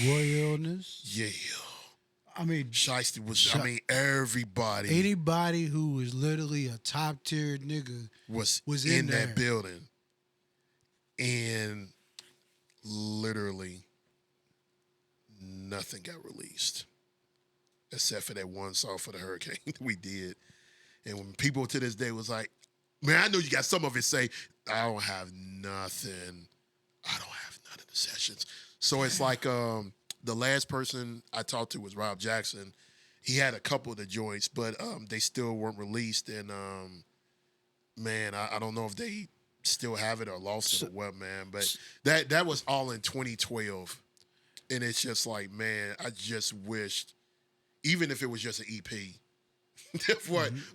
Roy Illness. Yeah. I mean, Shiesty was. Everybody. Anybody who was literally a top tier nigga was in that building, and literally nothing got released except for that one song for the Hurricane we did. And when people to this day was like, man, I know you got some of it say, I don't have nothing. I don't have none of the sessions. So it's like the last person I talked to was Rob Jackson. He had a couple of the joints, but they still weren't released. And, man, I don't know if they still have it or lost it or what, man. But that was all in 2012. And it's just like, man, I just wished, even if it was just an EP,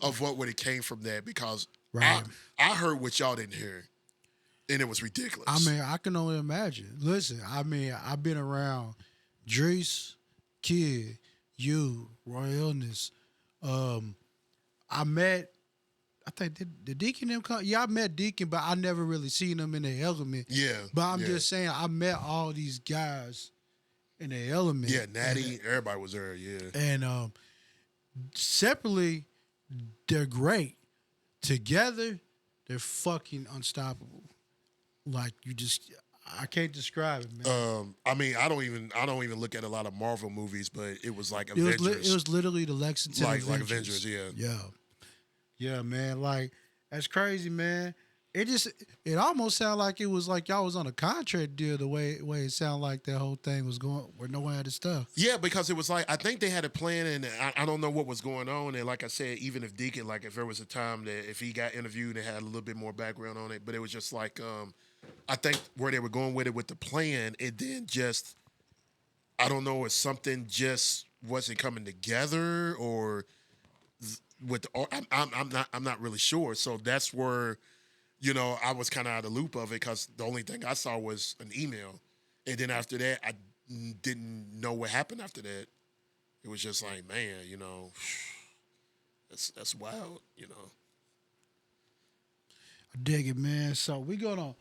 of what would have came from that, because I heard what y'all didn't hear, and it was ridiculous. I mean, I can only imagine. Listen, I mean, I've been around Drees, Kid, you, Roy Illness. I think the Deacon them come. Yeah, I met Deacon, but I never really seen them in their element. Yeah. But I'm just saying, I met all these guys in their element. Yeah, Natty, everybody was there, yeah. And separately, they're great. Together, they're fucking unstoppable. Like, I can't describe it, man. I mean, I don't even look at a lot of Marvel movies, but it was like Avengers. It was literally the Lexington like Avengers, yeah. Yeah, man. Like, that's crazy, man. It almost sounded like it was like y'all was on a contract deal, the way it sounded like that whole thing was going, where no one had his stuff. Yeah, because it was like, I think they had a plan, and I don't know what was going on. And like I said, even if Deacon, like if there was a time that if he got interviewed and had a little bit more background on it, but it was just like, I think where they were going with it with the plan, it then just, I don't know if something just wasn't coming together or with the, I'm not really sure. So that's where, you know, I was kind of out of the loop of it, because the only thing I saw was an email. And then after that, I didn't know what happened after that. It was just like, man, you know, that's wild, you know. I dig it, man. So we're gonna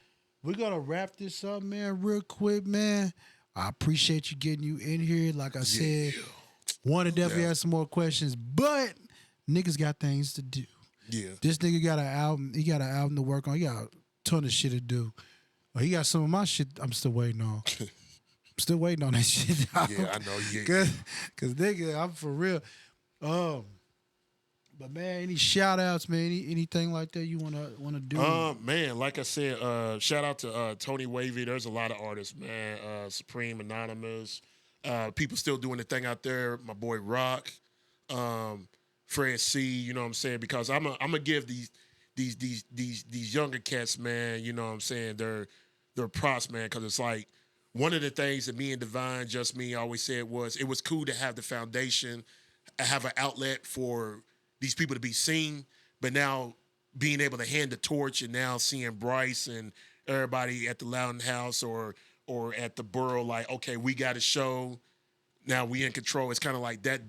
wrap this up, man, real quick, man. I appreciate you getting you in here. Like I said, want to definitely ask some more questions, but niggas got things to do. Yeah. This nigga got an album. He got an album to work on. He got a ton of shit to do. He got some of my shit I'm still waiting on. I'm still waiting on that shit. Dog. Yeah, I know. Yeah. Cause nigga, I'm for real. But man, any shout outs, man? Anything like that you wanna do? Man, like I said, shout out to Tony Wavy. There's a lot of artists, man. Supreme, Anonymous. People still doing the thing out there. My boy Rock. Fred C, you know what I'm saying? Because I'm gonna give these younger cats, man, you know what I'm saying, they're props, man, because it's like one of the things that me and Devine, just me, always said was it was cool to have the foundation, have an outlet for these people to be seen, but now being able to hand the torch and now seeing Bryce and everybody at the Loudon House or at the Borough, like, okay, we got a show, now we in control. It's kind of like that.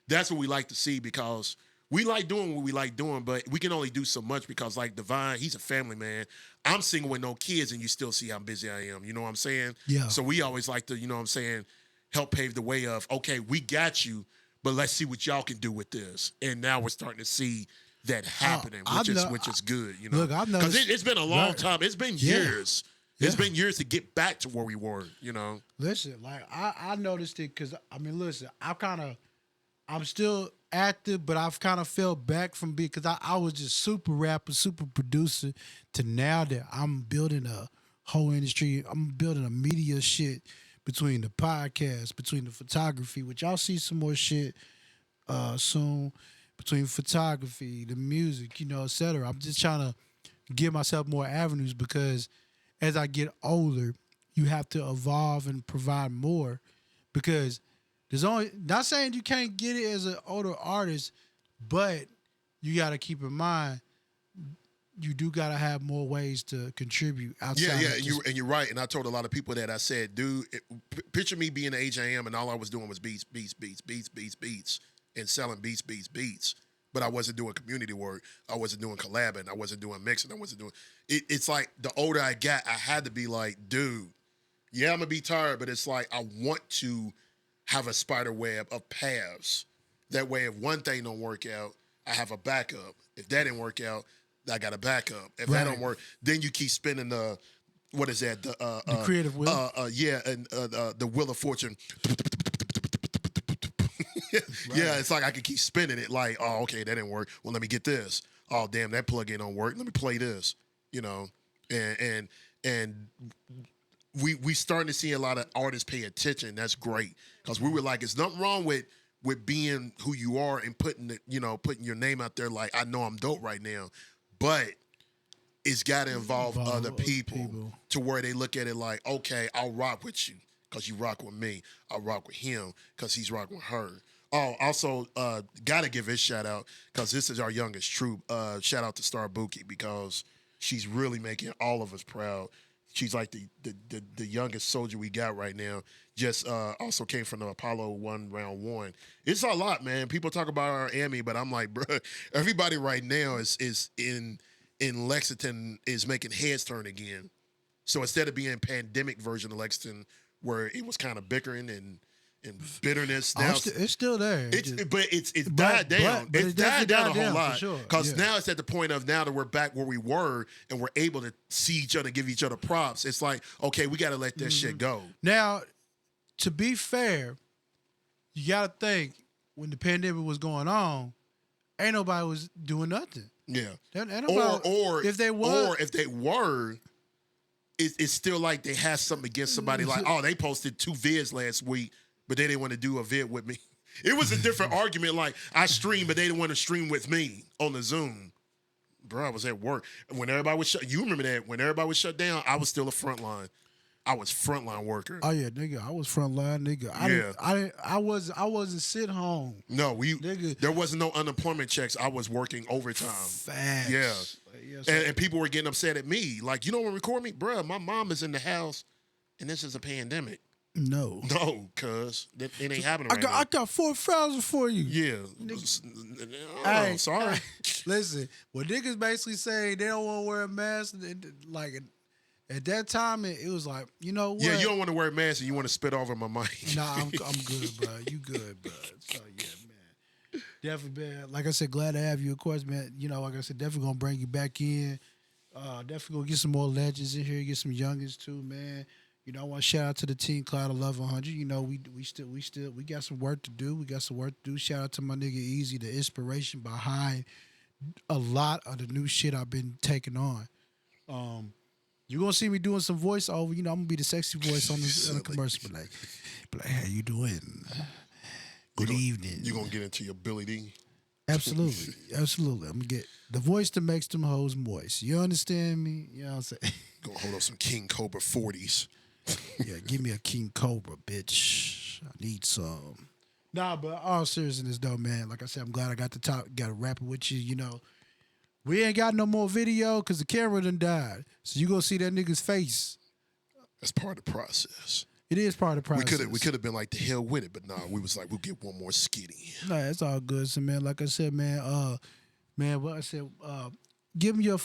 That's what we like to see, because we like doing what we like doing, but we can only do so much because, like Devine, he's a family man. I'm single with no kids, and you still see how busy I am. You know what I'm saying? Yeah. So we always like to, you know what I'm saying, help pave the way of, okay, we got you, but let's see what y'all can do with this. And now we're starting to see that happening, which is good. You know, look, I've noticed, because it's been a long time. It's been years. Yeah. It's been years to get back to where we were. You know. Listen, like I noticed it because listen, I'm still active, but I've kind of fell back from being, because I was just super rapper, super producer, to now that I'm building a whole industry. I'm building a media shit between the podcast, between the photography, which y'all see some more shit soon, between photography, the music, you know, et cetera. I'm just trying to give myself more avenues, because as I get older, you have to evolve and provide more, because there's only, not saying you can't get it as an older artist, but you got to keep in mind, you do gotta have more ways to contribute outside. Yeah, of just, and you're right. And I told a lot of people that I said, dude, picture me being the age I am, and all I was doing was beats, and selling beats. But I wasn't doing community work. I wasn't doing collabing. I wasn't doing mixing. I wasn't doing. It's like the older I got, I had to be like, dude, yeah, I'm gonna be tired, but it's like I want to have a spider web of paths. That way, if one thing don't work out, I have a backup. If that didn't work out, I got a backup. If that don't work, then you keep spinning the, what is that? The creative wheel? And the wheel of fortune. Yeah, it's like I can keep spinning it like, oh, okay, that didn't work. Well, let me get this. Oh, damn, that plug-in don't work. Let me play this, and we starting to see a lot of artists pay attention. That's great because we were like, there's nothing wrong with being who you are and putting your name out there. Like, I know I'm dope right now, but it's got to involve other people to where they look at it like, okay, I'll rock with you because you rock with me. I'll rock with him because he's rocking with her. Oh, also, gotta give his shout out because this is our youngest troop. Shout out to Star Buki because she's really making all of us proud. She's like the youngest soldier we got right now. Just also came from the Apollo 1 round 1. It's a lot, man. People talk about our Emmy, but I'm like, bro, everybody right now is in Lexington is making heads turn again. So instead of being pandemic version of Lexington where it was kind of bickering and bitterness. Now it's still there. It's died down. It's died down a whole lot. Because sure. now it's at the point of now that we're back where we were and we're able to see each other, give each other props. It's like, okay, we got to let that shit go. Now, to be fair, you got to think when the pandemic was going on, ain't nobody was doing nothing. Yeah. Or if they were, it's still like they had something against somebody. Like, oh, they posted 2 vids last week, but they didn't want to do a vid with me. It was a different argument. Like, I streamed, but they didn't want to stream with me on the Zoom. Bro, I was at work. When everybody was shut, you remember that? When everybody was shut down, I was still a frontline. I was frontline worker. Oh yeah, nigga, I was frontline, nigga. I wasn't sit home. No, there wasn't no unemployment checks. I was working overtime. Facts. Yeah. And people were getting upset at me. Like, you don't want to record me? Bruh, my mom is in the house, and this is a pandemic. No, cuz. It ain't happening right now. I got 4,000 for you. Yeah. Hey, sorry. Listen, what niggas basically say they don't want to wear a mask, like at that time, it was like, you know what? Yeah, you don't want to wear a mask and you want to spit over my mic. Nah, I'm good, bro. You good, bro. So, yeah, man. Definitely, man. Like I said, glad to have you, of course, man. Like I said, definitely going to bring you back in. Definitely going to get some more legends in here, get some youngins, too, man. I want to shout out to the team, Cloud 1100. We got some work to do. We got some work to do. Shout out to my nigga Easy, the inspiration behind a lot of the new shit I've been taking on. You're going to see me doing some voiceover. I'm going to be the sexy voice on the commercial. Be like, how you doing? Good evening. You're going to get into your Billy D? Absolutely. Absolutely. I'm going to get the voice that makes them hoes moist. You understand me? You know what I'm saying? Going to hold up some King Cobra 40s. Yeah, give me a King Cobra, bitch. I need some. Nah, but all seriousness, though, man. Like I said, I'm glad I got to wrap it with you, We ain't got no more video because the camera done died. So you gonna see that nigga's face. That's part of the process. It is part of the process. We could have been like the hell with it, but nah, we was like, we'll get one more skitty. Nah, it's all good. So man, like I said, man, give me your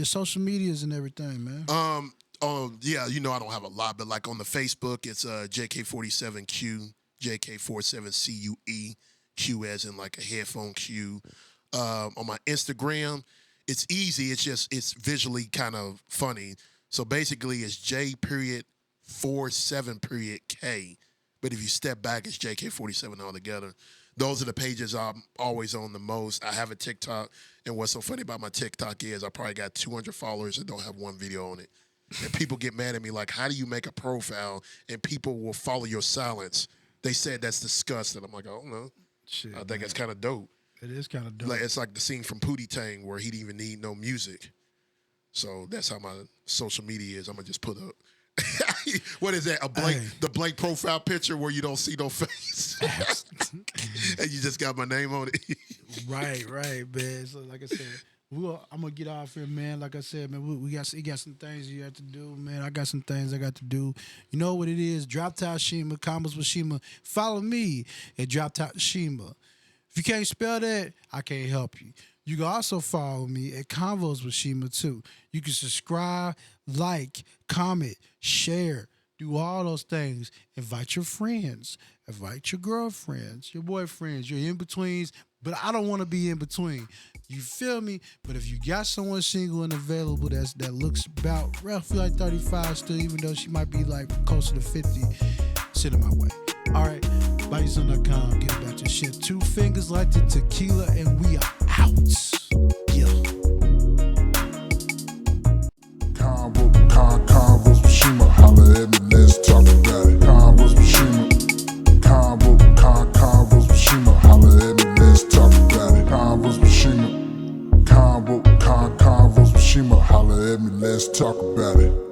social medias and everything, man. Yeah, I don't have a lot, but like on the Facebook, it's JK-47Q, JK-47CUE, Q as in like a headphone Q. On my Instagram, it's easy. It's visually kind of funny. So basically, it's J.47.K. But if you step back, it's JK-47 altogether. Those are the pages I'm always on the most. I have a TikTok, and what's so funny about my TikTok is I probably got 200 followers and don't have one video on it. And people get mad at me like, how do you make a profile and people will follow your silence? They said that's disgusting. I'm like, I don't know. Shit, I think it's kind of dope. It is kind of dope. Like, it's like the scene from Pootie Tang where he didn't even need no music. So that's how my social media is. I'm going to just put up. What is that? The blank profile picture where you don't see no face. And you just got my name on it. Right, man. So like I said, I'm gonna get off here, man. Like I said, man, we got some things you have to do, man. I got some things I got to do. You know what it is? Drop Top Shima, Convos with Shima. Follow me at Drop Top Shima. If you can't spell that, I can't help you. You can also follow me at Convos with Shima too. You can subscribe, like, comment, share, do all those things. Invite your friends, invite your girlfriends, your boyfriends, your in-betweens. But I don't want to be in between. You feel me? But if you got someone single and available that looks about roughly like 35 still, even though she might be like closer to 50, send it my way. All right, BuyYourSon.com, get about your shit. 2 fingers like the tequila, and we are out. Yeah. Convos with Shima, holla at me, let's talk about it. Convos with Shima, Convos with Shima, holla at me, let's talk about it. Convos with Shima, Convos with Shima, holla at me, let's talk about it.